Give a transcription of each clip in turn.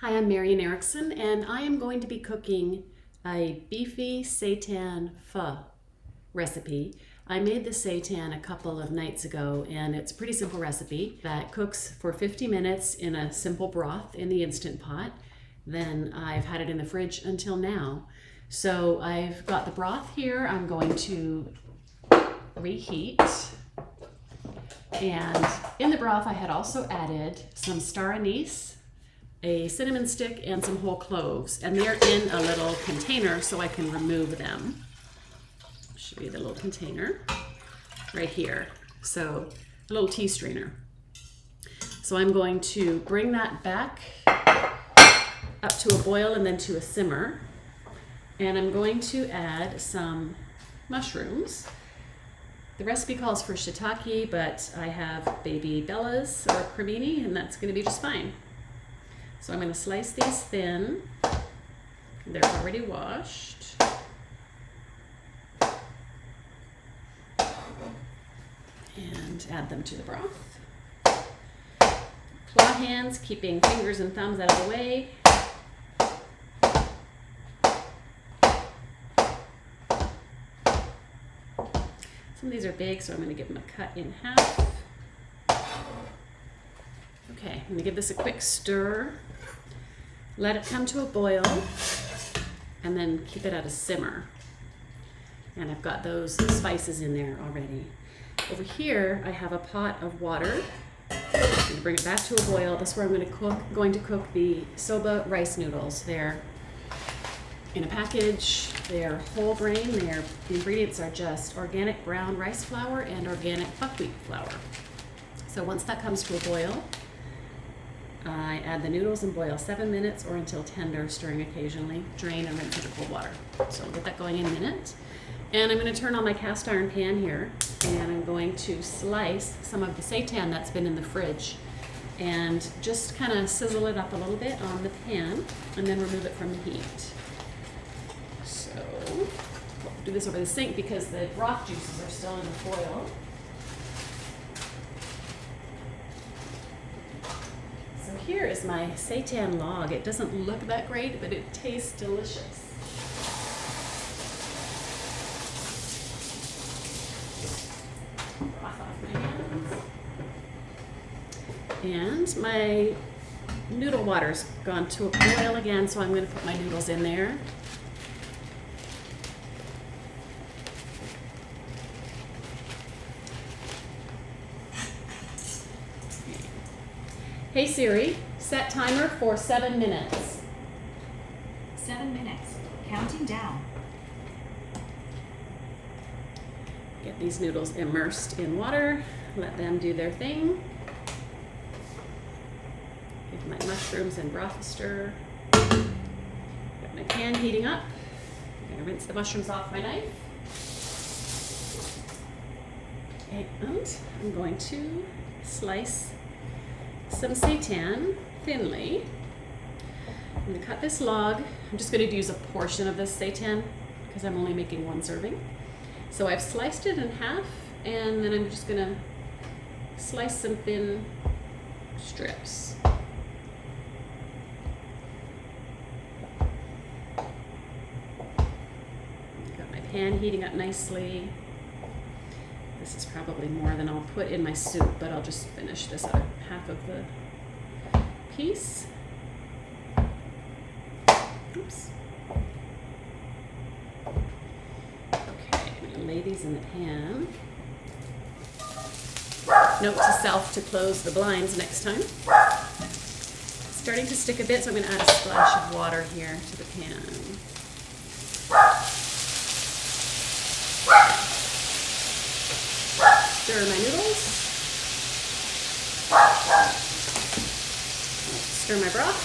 Hi, I'm Erickson, and I am going to be cooking a beefy seitan pho recipe. I made the seitan a couple of nights ago, and it's a pretty simple recipe that cooks for 50 minutes in a simple broth in the Instant Pot. Then I've had it in the fridge until now. So I've got the broth here. I'm going to reheat. And in the broth I had also added some star anise, a cinnamon stick, and some whole cloves, and they're in a little container so I can remove them. I'll show you the little container right here. So a little tea strainer. So I'm going to bring that back up to a boil and then to a simmer, and I'm going to add some mushrooms. The recipe calls for shiitake, but I have baby bellas or cremini, and that's going to be just fine. So I'm going to slice these thin. They're already washed. And add them to the broth. Claw hands, keeping fingers and thumbs out of the way. Some of these are big, so I'm going to give them a cut in half. Okay, I'm going to give this a quick stir. Let it come to a boil, and then keep it at a simmer. And I've got those spices in there already. Over here, I have a pot of water. I'm going to bring it back to a boil. This is where I'm going to cook the soba rice noodles. They're in a package. They're whole grain. The ingredients are just organic brown rice flour and organic buckwheat flour. So once that comes to a boil, I add the noodles and boil 7 minutes or until tender, stirring occasionally. Drain and rinse into cold water. So I'll get that going in a minute. And I'm going to turn on my cast iron pan here, and I'm going to slice some of the seitan that's been in the fridge and just kind of sizzle it up a little bit on the pan and then remove it from the heat. So I'll do this over the sink because the broth juices are still in the foil. So here is my seitan log. It doesn't look that great, but it tastes delicious. Broth off my hands. And my noodle water's gone to a boil again, so I'm going to put my noodles in there. Hey Siri, set timer for 7 minutes. 7 minutes. Counting down. Get these noodles immersed in water. Let them do their thing. Give my mushrooms and broth a stir. Got my pan heating up. I'm going to rinse the mushrooms off my knife. And I'm going to slice some seitan thinly. I'm going to cut this log. I'm just going to use a portion of this seitan because I'm only making one serving. So I've sliced it in half, and then I'm just going to slice some thin strips. Got my pan heating up nicely. This is probably more than I'll put in my soup, but I'll just finish this other half of the piece. Oops. Okay, I'm going to lay these in the pan. Note to self to close the blinds next time. It's starting to stick a bit, so I'm going to add a splash of water here to the pan. Stir my noodles. Stir my broth.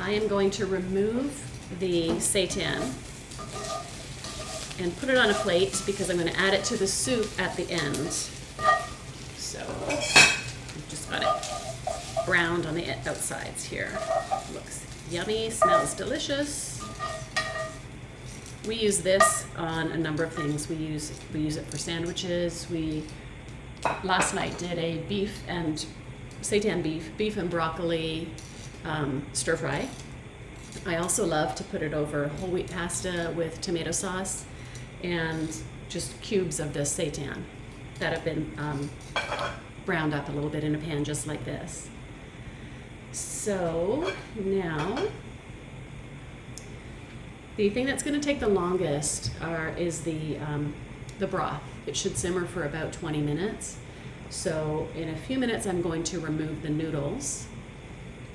I am going to remove the seitan and put it on a plate because I'm going to add it to the soup at the end. So I've just got it browned on the outsides here. Looks yummy, smells delicious. We use this on a number of things. We use it for sandwiches. We last night did a seitan beef and broccoli stir fry. I also love to put it over whole wheat pasta with tomato sauce and just cubes of this seitan that have been browned up a little bit in a pan just like this. So now the thing that's going to take the longest is the broth. It should simmer for about 20 minutes. So in a few minutes I'm going to remove the noodles,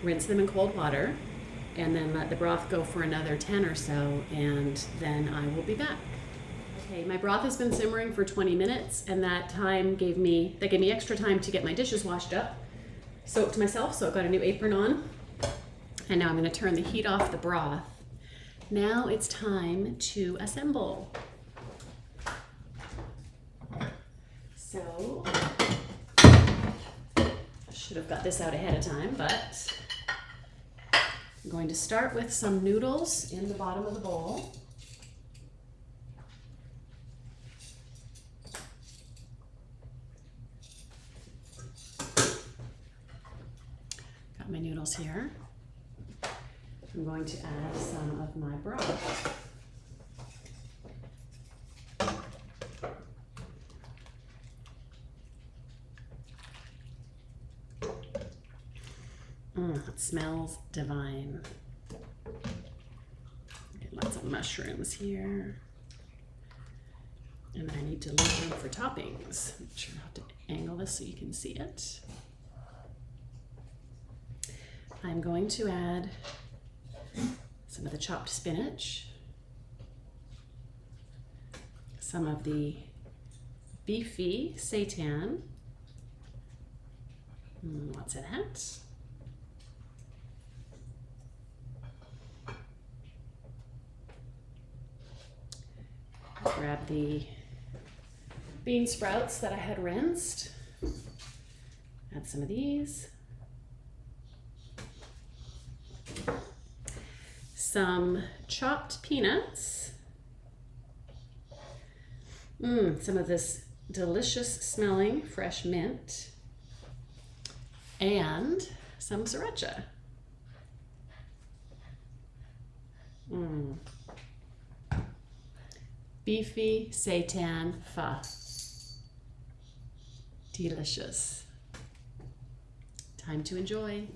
rinse them in cold water, and then let the broth go for another 10 or so, and then I will be back. Okay, my broth has been simmering for 20 minutes, and that gave me extra time to get my dishes washed up, soaked myself, so I've got a new apron on. And now I'm going to turn the heat off the broth. Now it's time to assemble. So, I should have got this out ahead of time, but I'm going to start with some noodles in the bottom of the bowl. Got my noodles here. I'm going to add some of my broth. It smells divine. Get lots of mushrooms here. And I need to leave room for toppings. Make sure I have to angle this so you can see it. I'm going to add some of the chopped spinach, some of the beefy seitan, lots of that. Grab the bean sprouts that I had rinsed, add some of these. Some chopped peanuts, some of this delicious smelling fresh mint, and some sriracha. Beefy seitan pho. Delicious. Time to enjoy.